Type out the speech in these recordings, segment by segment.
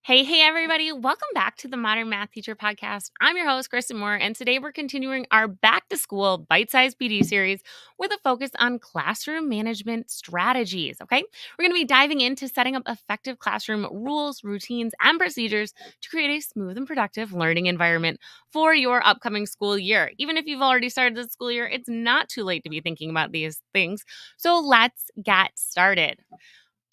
Hey, everybody. Welcome back to the Modern Math Teacher Podcast. I'm your host, Kristen Moore, and today we're continuing our back to school bite sized PD series with a focus on classroom management strategies. Okay. We're going to be diving into setting up effective classroom rules, routines, and procedures to create a smooth and productive learning environment for your upcoming school year. Even if you've already started the school year, it's not too late to be thinking about these things. So let's get started.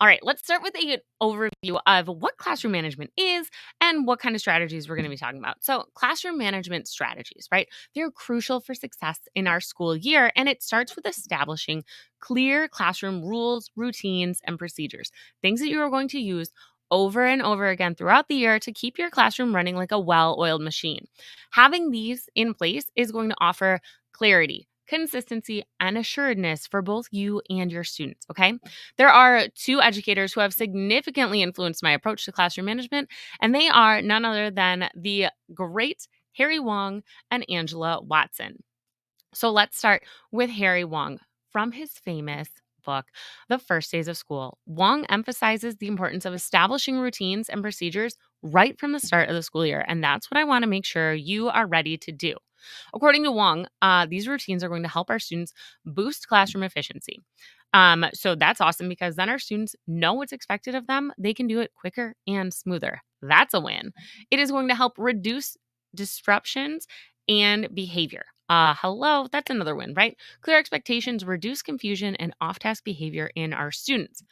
All right, let's start with an overview of what classroom management is and what kind of strategies we're going to be talking about. So, classroom management strategies, right? They're crucial for success in our school year, and it starts with establishing clear classroom rules, routines, and procedures, things that you are going to use over and over again throughout the year to keep your classroom running like a well oiled machine. Having these in place is going to offer clarity, consistency, and assuredness for both you and your students, okay? There are two educators who have significantly influenced my approach to classroom management, and they are none other than the great Harry Wong and Angela Watson. So let's start with Harry Wong. From his famous book, The First Days of School, Wong emphasizes the importance of establishing routines and procedures right from the start of the school year. And that's what I want to make sure you are ready to do. According to Wong, these routines are going to help our students boost classroom efficiency. So that's awesome because then our students know what's expected of them. They can do it quicker and smoother. That's a win. It is going to help reduce disruptions and behavior. Hello, that's another win, right? Clear expectations reduce confusion and off task behavior in our students.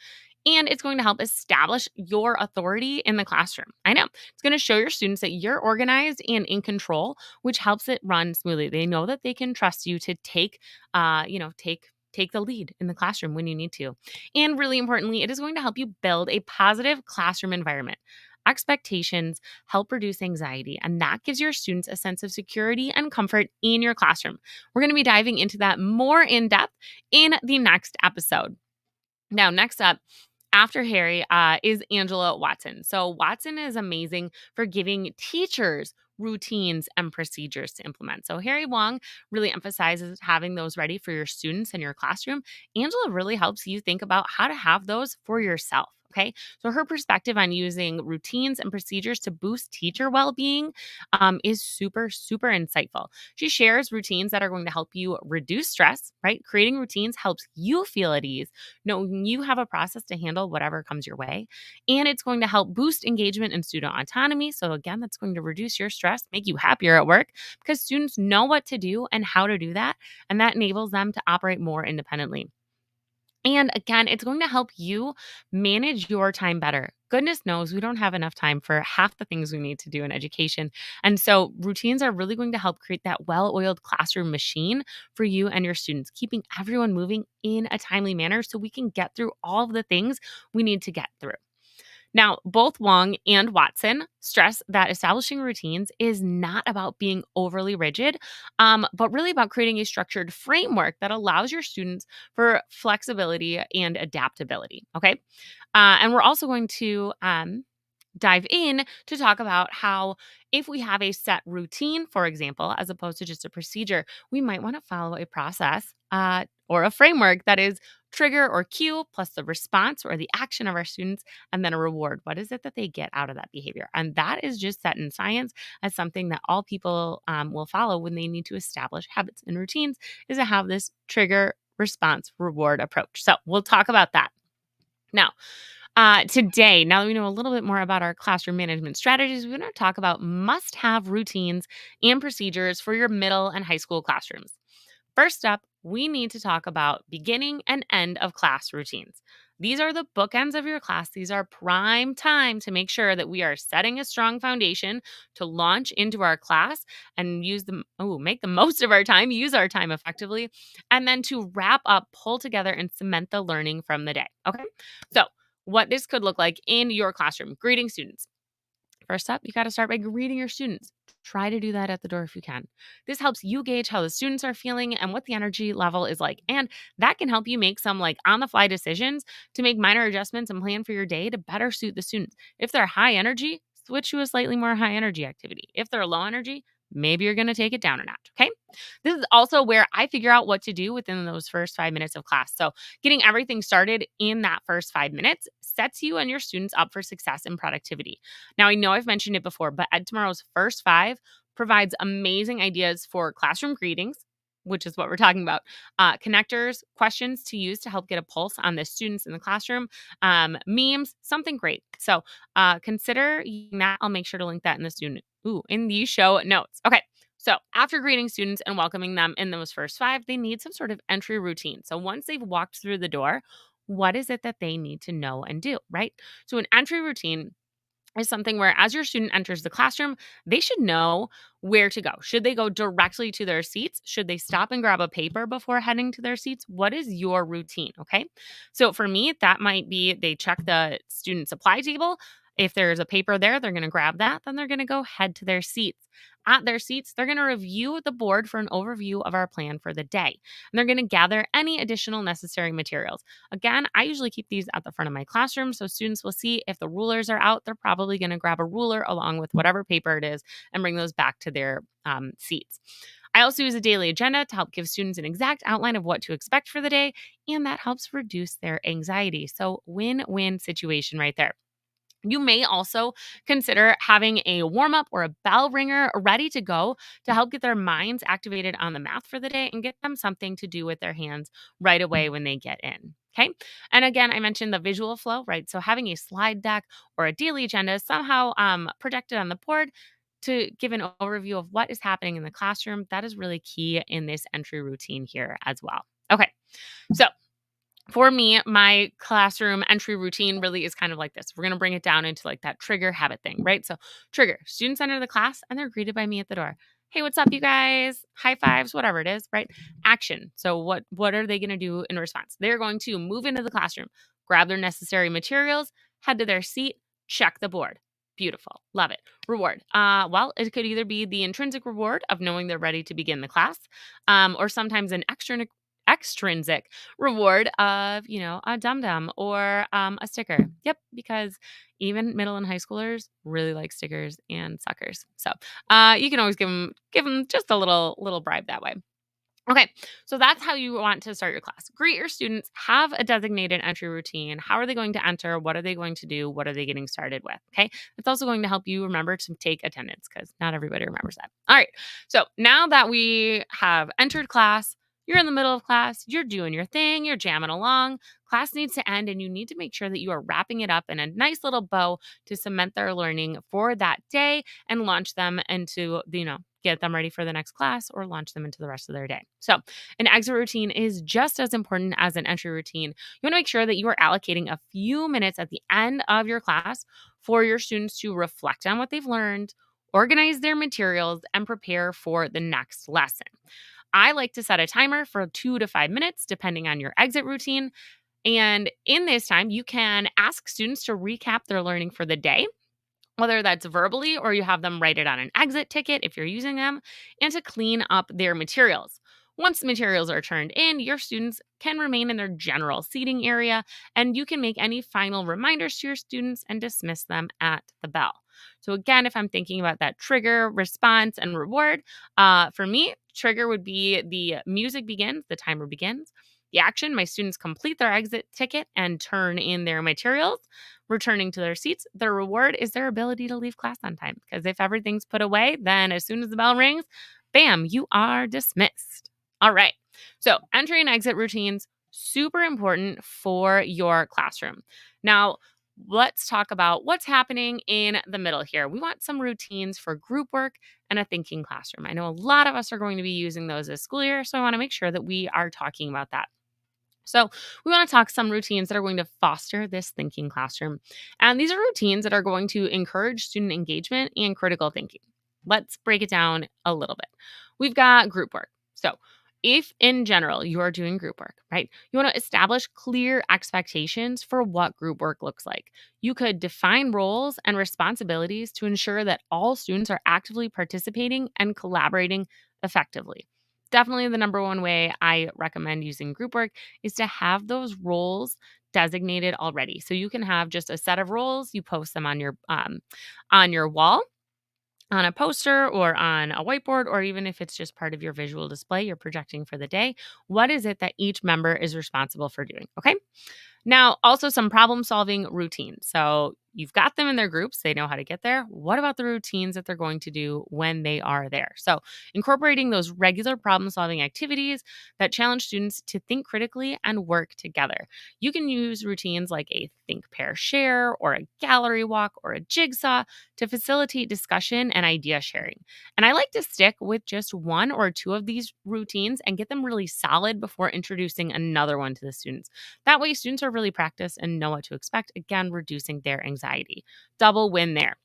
And it's going to help establish your authority in the classroom. I know it's going to show your students that you're organized and in control, which helps it run smoothly. They know that they can trust you to take the lead in the classroom when you need to. And really importantly, it is going to help you build a positive classroom environment. Expectations help reduce anxiety, and that gives your students a sense of security and comfort in your classroom. We're going to be diving into that more in depth in the next episode. Now, next up, after Harry, is Angela Watson. So, Watson is amazing for giving teachers routines and procedures to implement. So, Harry Wong really emphasizes having those ready for your students in your classroom. Angela really helps you think about how to have those for yourself. Okay. So, her perspective on using routines and procedures to boost teacher well being is super, super insightful. She shares routines that are going to help you reduce stress, right? Creating routines helps you feel at ease knowing you have a process to handle whatever comes your way. And it's going to help boost engagement and student autonomy. So, again, that's going to reduce your stress, make you happier at work because students know what to do and how to do that. And that enables them to operate more independently. And again, it's going to help you manage your time better. Goodness knows we don't have enough time for half the things we need to do in education. And so, routines are really going to help create that well oiled classroom machine for you and your students, keeping everyone moving in a timely manner so we can get through all of the things we need to get through. Now, both Wong and Watson stress that establishing routines is not about being overly rigid, but really about creating a structured framework that allows your students for flexibility and adaptability. Okay. And we're also going to dive in to talk about how if we have a set routine, for example, as opposed to just a procedure, we might want to follow a process or a framework that is trigger or cue plus the response or the action of our students and then a reward. What is it that they get out of that behavior? And that is just set in science as something that all people will follow when they need to establish habits and routines is to have this trigger response reward approach. So we'll talk about that. Now, today, now that we know a little bit more about our classroom management strategies, we're going to talk about must have routines and procedures for your middle and high school classrooms. First up, we need to talk about beginning and end of class routines. These are the bookends of your class. These are prime time to make sure that we are setting a strong foundation to launch into our class and make the most of our time, use our time effectively, and then to wrap up, pull together, and cement the learning from the day. Okay. So, what this could look like in your classroom. Greeting students. First up, you got to start by greeting your students. Try to do that at the door if you can. This helps you gauge how the students are feeling and what the energy level is like. And that can help you make some like on the fly decisions to make minor adjustments and plan for your day to better suit the students. If they're high energy, switch to a slightly more high energy activity. If they're low energy, maybe you're going to take it down a notch. Okay. This is also where I figure out what to do within those first 5 minutes of class. So, getting everything started in that first 5 minutes sets you and your students up for success and productivity. Now, I know I've mentioned it before, but Ed Tomorrow's first five provides amazing ideas for classroom greetings, which is what we're talking about, connectors, questions to use to help get a pulse on the students in the classroom, memes, something great. So consider using that. I'll make sure to link that in the in the show notes. Okay. So, after greeting students and welcoming them in those first five, they need some sort of entry routine. So, once they've walked through the door, what is it that they need to know and do, right? So, an entry routine is something where as your student enters the classroom, they should know where to go. Should they go directly to their seats? Should they stop and grab a paper before heading to their seats? What is your routine? Okay. So for me, that might be they check the student supply table. If there's a paper there, they're going to grab that. Then they're going to go head to their seats. At their seats, they're going to review the board for an overview of our plan for the day. And they're going to gather any additional necessary materials. Again, I usually keep these at the front of my classroom so students will see if the rulers are out, they're probably going to grab a ruler along with whatever paper it is and bring those back to their seats. I also use a daily agenda to help give students an exact outline of what to expect for the day, and that helps reduce their anxiety. So, win-win situation right there. You may also consider having a warm up or a bell ringer ready to go to help get their minds activated on the math for the day and get them something to do with their hands right away when they get in. Okay. And again, I mentioned the visual flow, right? So having a slide deck or a daily agenda somehow projected on the board to give an overview of what is happening in the classroom, that is really key in this entry routine here as well. Okay. So for me, my classroom entry routine really is kind of like this. We're going to bring it down into like that trigger habit thing, right? So, trigger students enter the class and they're greeted by me at the door. Hey, what's up, you guys? High fives, whatever it is, right? Action. So, what are they going to do in response? They're going to move into the classroom, grab their necessary materials, head to their seat, check the board. Beautiful. Love it. Reward. Well, it could either be the intrinsic reward of knowing they're ready to begin the class, or sometimes an extrinsic reward of, a dum dum or a sticker. Yep, because even middle and high schoolers really like stickers and suckers. So you can always give them just a little bribe that way. Okay, so that's how you want to start your class. Greet your students, have a designated entry routine. How are they going to enter? What are they going to do? What are they getting started with? Okay, it's also going to help you remember to take attendance because not everybody remembers that. All right, so now that we have entered class, you're in the middle of class, you're doing your thing, you're jamming along. Class needs to end, and you need to make sure that you are wrapping it up in a nice little bow to cement their learning for that day and launch them into, get them ready for the next class or launch them into the rest of their day. So, an exit routine is just as important as an entry routine. You want to make sure that you are allocating a few minutes at the end of your class for your students to reflect on what they've learned, organize their materials, and prepare for the next lesson. I like to set a timer for 2 to 5 minutes, depending on your exit routine. And in this time, you can ask students to recap their learning for the day, whether that's verbally or you have them write it on an exit ticket if you're using them, and to clean up their materials. Once the materials are turned in, your students can remain in their general seating area, and you can make any final reminders to your students and dismiss them at the bell. So, again, if I'm thinking about that trigger, response, and reward, for me, trigger would be the music begins, the timer begins. The action, my students complete their exit ticket and turn in their materials, returning to their seats. Their reward is their ability to leave class on time. Because if everything's put away, then as soon as the bell rings, bam, you are dismissed. All right. So entry and exit routines, super important for your classroom. Now, let's talk about what's happening in the middle here. We want some routines for group work and a thinking classroom. I know a lot of us are going to be using those this school year, so I want to make sure that we are talking about that. So, we want to talk some routines that are going to foster this thinking classroom. And these are routines that are going to encourage student engagement and critical thinking. Let's break it down a little bit. We've got group work. So, if in general you are doing group work, right, you want to establish clear expectations for what group work looks like. You could define roles and responsibilities to ensure that all students are actively participating and collaborating effectively. Definitely the number one way I recommend using group work is to have those roles designated already. So you can have just a set of roles, you post them on your wall, on a poster or on a whiteboard, or even if it's just part of your visual display you're projecting for the day, what is it that each member is responsible for doing? Okay. Now, also some problem solving routines. So you've got them in their groups, they know how to get there. What about the routines that they're going to do when they are there? So incorporating those regular problem solving activities that challenge students to think critically and work together. You can use routines like a think, pair, share, or a gallery walk, or a jigsaw to facilitate discussion and idea sharing. And I like to stick with just one or two of these routines and get them really solid before introducing another one to the students. That way, students are really practiced and know what to expect, again, reducing their anxiety. Double win there.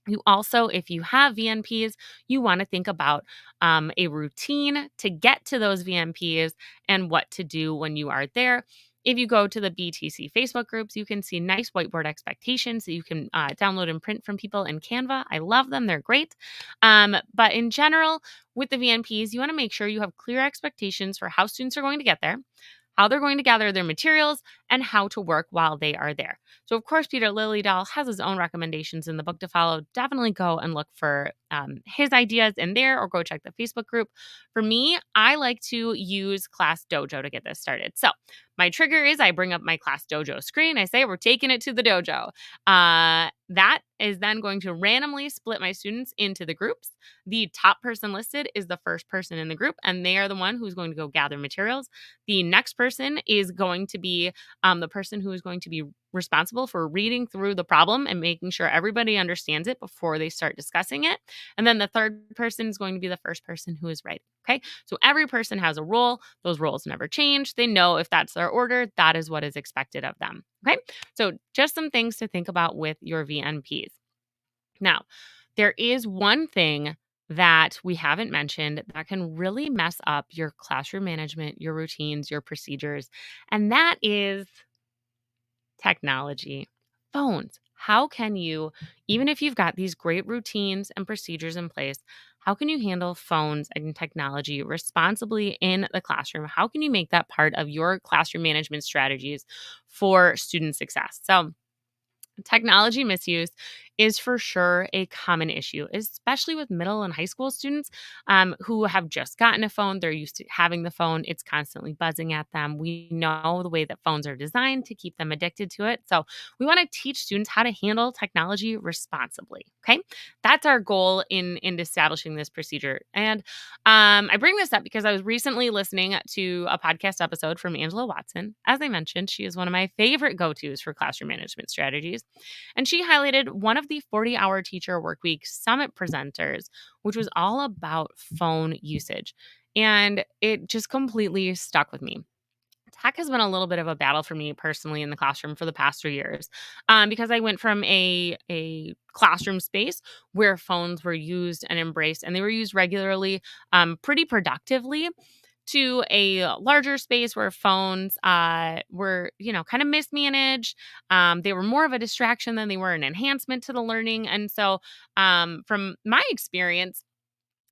You also, if you have VNPs, you want to think about a routine to get to those VNPs and what to do when you are there. If you go to the BTC Facebook groups, you can see nice whiteboard expectations that you can download and print from people in Canva. I love them, they're great. But in general, with the VNPs, you want to make sure you have clear expectations for how students are going to get there, how they're going to gather their materials, and how to work while they are there. So, of course, Peter Liljedahl has his own recommendations in the book to follow. Definitely go and look for his ideas in there, or go check the Facebook group. For me, I like to use Class Dojo to get this started. So, my trigger is I bring up my Class Dojo screen. I say, we're taking it to the dojo. That is then going to randomly split my students into the groups. The top person listed is the first person in the group, and they are the one who's going to go gather materials. The next person is going to be the person who is going to be responsible for reading through the problem and making sure everybody understands it before they start discussing it. And then the third person is going to be the first person who is writing. Okay. So every person has a role. Those roles never change. They know if that's their order, that is what is expected of them. Okay. So just some things to think about with your VNPs. Now, there is one thing that we haven't mentioned that can really mess up your classroom management, your routines, your procedures, and that is technology. Phones. How can you, even if you've got these great routines and procedures in place, how can you handle phones and technology responsibly in the classroom? How can you make that part of your classroom management strategies for student success? So, technology misuse is for sure a common issue, especially with middle and high school students who have just gotten a phone. They're used to having the phone, it's constantly buzzing at them. We know the way that phones are designed to keep them addicted to it. So, we want to teach students how to handle technology responsibly. Okay. That's our goal in establishing this procedure. And I bring this up because I was recently listening to a podcast episode from Angela Watson. As I mentioned, she is one of my favorite go tos for classroom management strategies. And she highlighted one of the 40-hour teacher workweek summit presenters, which was all about phone usage. And it just completely stuck with me. Tech has been a little bit of a battle for me personally in the classroom for the past 3 years, because I went from a classroom space where phones were used and embraced, and they were used regularly, pretty productively, to a larger space where phones were, kind of mismanaged. They were more of a distraction than they were an enhancement to the learning. And so, from my experience,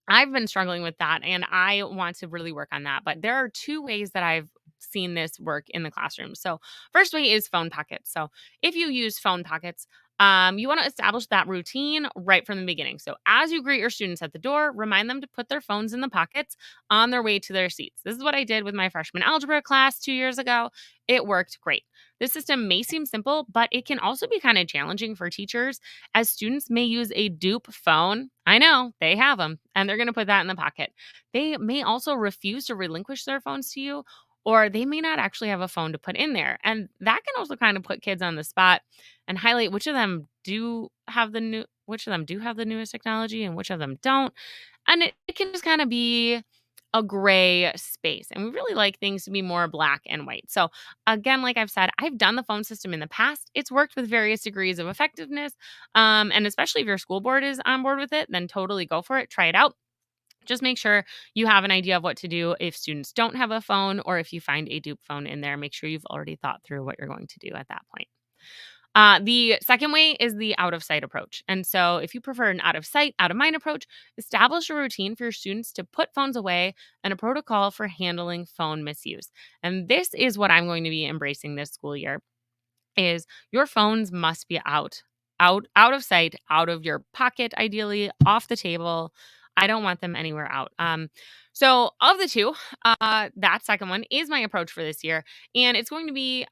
I've been struggling with that, and I want to really work on that. But there are two ways that I've seen this work in the classroom. So, first way is phone pockets. So, if you use phone pockets, you want to establish that routine right from the beginning. So, as you greet your students at the door, remind them to put their phones in the pockets on their way to their seats. This is what I did with my freshman algebra class 2 years ago. It worked great. This system may seem simple, but it can also be kind of challenging for teachers, as students may use a dupe phone. I know they have them, and they're going to put that in the pocket. They may also refuse to relinquish their phones to you, or they may not actually have a phone to put in there. And that can also kind of put kids on the spot and highlight which of them do have the newest technology and which of them don't. And it can just kind of be a gray space. And we really like things to be more black and white. So, again, like I've said, I've done the phone system in the past. It's worked with various degrees of effectiveness. And especially if your school board is on board with it, then totally go for it. Try it out. Just make sure you have an idea of what to do if students don't have a phone, or if you find a dupe phone in there. Make sure you've already thought through what you're going to do at that point. The second way is the out of sight approach. And so, if you prefer an out of sight, out of mind approach, establish a routine for your students to put phones away and a protocol for handling phone misuse. And this is what I'm going to be embracing this school year: is your phones must be out out of sight, out of your pocket, ideally off the table. I don't want them anywhere out. So of the two, that second one is my approach for this year, and it's going to be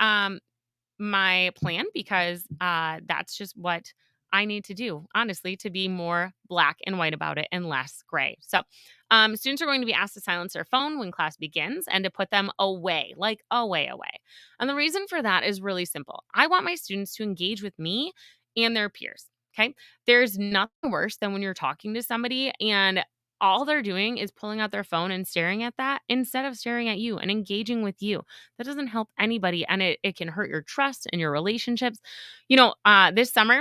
my plan because that's just what I need to do, honestly, to be more black and white about it and less gray. So, students are going to be asked to silence their phone when class begins and to put them away, like away. And the reason for that is really simple. I want my students to engage with me and their peers. Okay. There's nothing worse than when you're talking to somebody and all they're doing is pulling out their phone and staring at that instead of staring at you and engaging with you. That doesn't help anybody, and it can hurt your trust and your relationships. This summer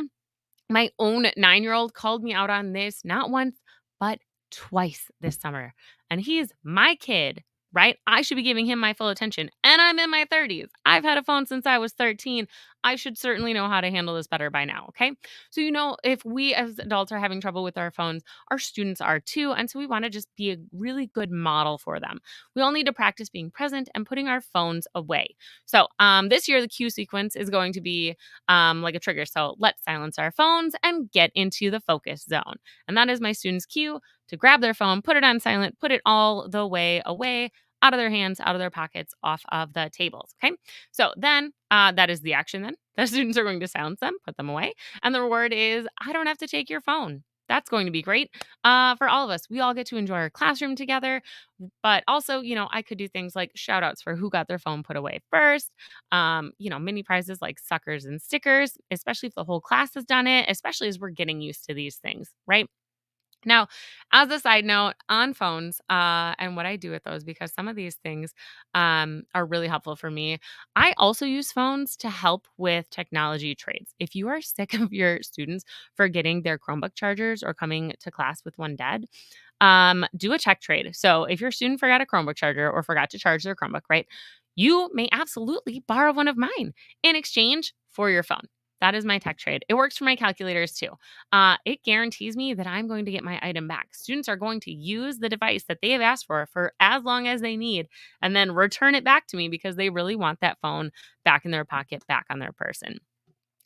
my own 9-year-old called me out on this not once, but twice this summer. And he's my kid, right? I should be giving him my full attention. And I'm in my 30s. I've had a phone since I was 13. I should certainly know how to handle this better by now, okay? So, if we as adults are having trouble with our phones, our students are too. And so we want to just be a really good model for them. We all need to practice being present and putting our phones away. So, this year, the cue sequence is going to be like a trigger. So let's silence our phones and get into the focus zone. And that is my students' cue to grab their phone, put it on silent, put it all the way away, out of their hands, out of their pockets, off of the tables. Okay. So then that is the action then. The students are going to silence them, put them away. And the reward is I don't have to take your phone. That's going to be great for all of us. We all get to enjoy our classroom together. But also, I could do things like shout outs for who got their phone put away first. Mini prizes like suckers and stickers, especially if the whole class has done it, especially as we're getting used to these things, right? Now, as a side note on phones, and what I do with those, because some of these things are really helpful for me. I also use phones to help with technology trades. If you are sick of your students forgetting their Chromebook chargers or coming to class with one dead, do a tech trade. So if your student forgot a Chromebook charger or forgot to charge their Chromebook, right, you may absolutely borrow one of mine in exchange for your phone. That is my tech trade. It works for my calculators too. It guarantees me that I'm going to get my item back. Students are going to use the device that they have asked for as long as they need and then return it back to me because they really want that phone back in their pocket, back on their person.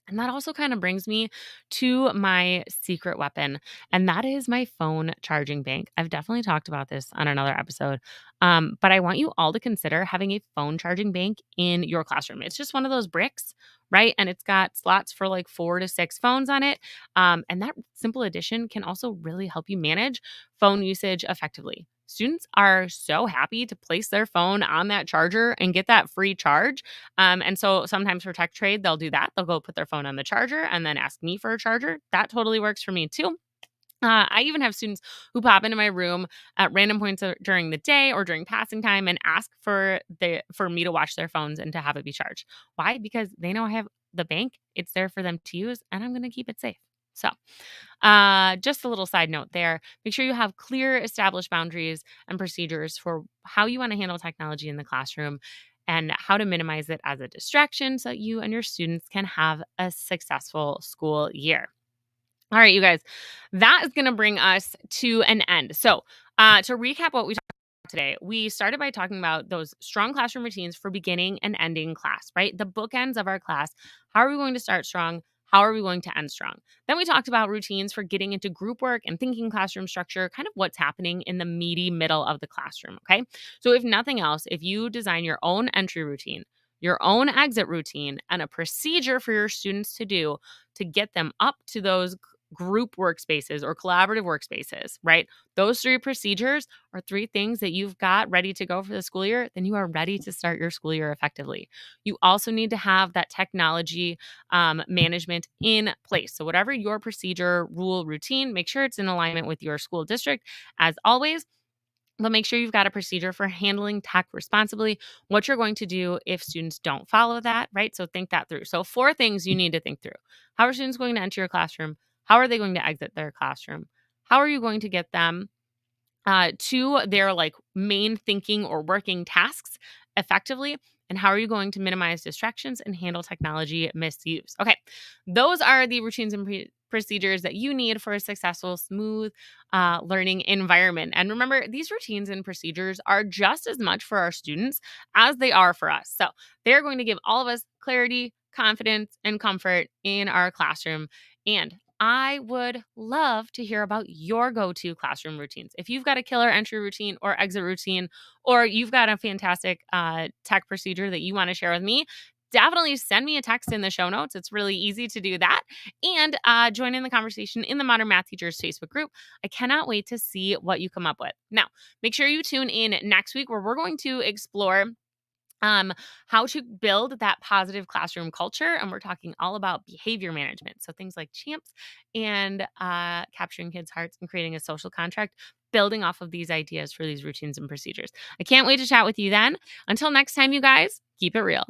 And that also kind of brings me to my secret weapon, and that is my phone charging bank. I've definitely talked about this on another episode, but I want you all to consider having a phone charging bank in your classroom. It's just one of those bricks, right? And it's got slots for like 4 to 6 phones on it. And that simple addition can also really help you manage phone usage effectively. Students are so happy to place their phone on that charger and get that free charge and so sometimes for tech trade, they'll do that. They'll go put their phone on the charger and then ask me for a charger. That totally works for me too. I even have students who pop into my room at random points during the day or during passing time and ask for me to watch their phones and to have it be charged. Why? Because they know I have the bank. It's there for them to use, and I'm going to keep it safe. So, just a little side note there. Make sure you have clear, established boundaries and procedures for how you want to handle technology in the classroom and how to minimize it as a distraction so that you and your students can have a successful school year. All right, you guys, that is going to bring us to an end. So, to recap what we talked about today, we started by talking about those strong classroom routines for beginning and ending class, right? The bookends of our class. How are we going to start strong? How are we going to end strong? Then we talked about routines for getting into group work and thinking classroom structure, kind of what's happening in the meaty middle of the classroom, okay? So, if nothing else, if you design your own entry routine, your own exit routine, and a procedure for your students to do to get them up to those group workspaces or collaborative workspaces, right? Those 3 procedures are 3 things that you've got ready to go for the school year, then you are ready to start your school year effectively. You also need to have that technology management in place. So, whatever your procedure, rule, routine, make sure it's in alignment with your school district as always. But make sure you've got a procedure for handling tech responsibly, what you're going to do if students don't follow that, right? So think that through. So 4 things you need to think through. How are students going to enter your classroom? How are they going to exit their classroom? How are you going to get them to their like main thinking or working tasks effectively? And how are you going to minimize distractions and handle technology misuse? Okay, those are the routines and procedures that you need for a successful, smooth learning environment. And remember, these routines and procedures are just as much for our students as they are for us. So they're going to give all of us clarity, confidence, and comfort in our classroom. And I would love to hear about your go to classroom routines. If you've got a killer entry routine or exit routine, or you've got a fantastic tech procedure that you want to share with me, definitely send me a text in the show notes. It's really easy to do that. And join in the conversation in the Modern Math Teachers Facebook group. I cannot wait to see what you come up with. Now, make sure you tune in next week where we're going to explore um, how to build that positive classroom culture. And we're talking all about behavior management. So things like champs and capturing kids' hearts and creating a social contract, building off of these ideas for these routines and procedures. I can't wait to chat with you then. Until next time, you guys, keep it real.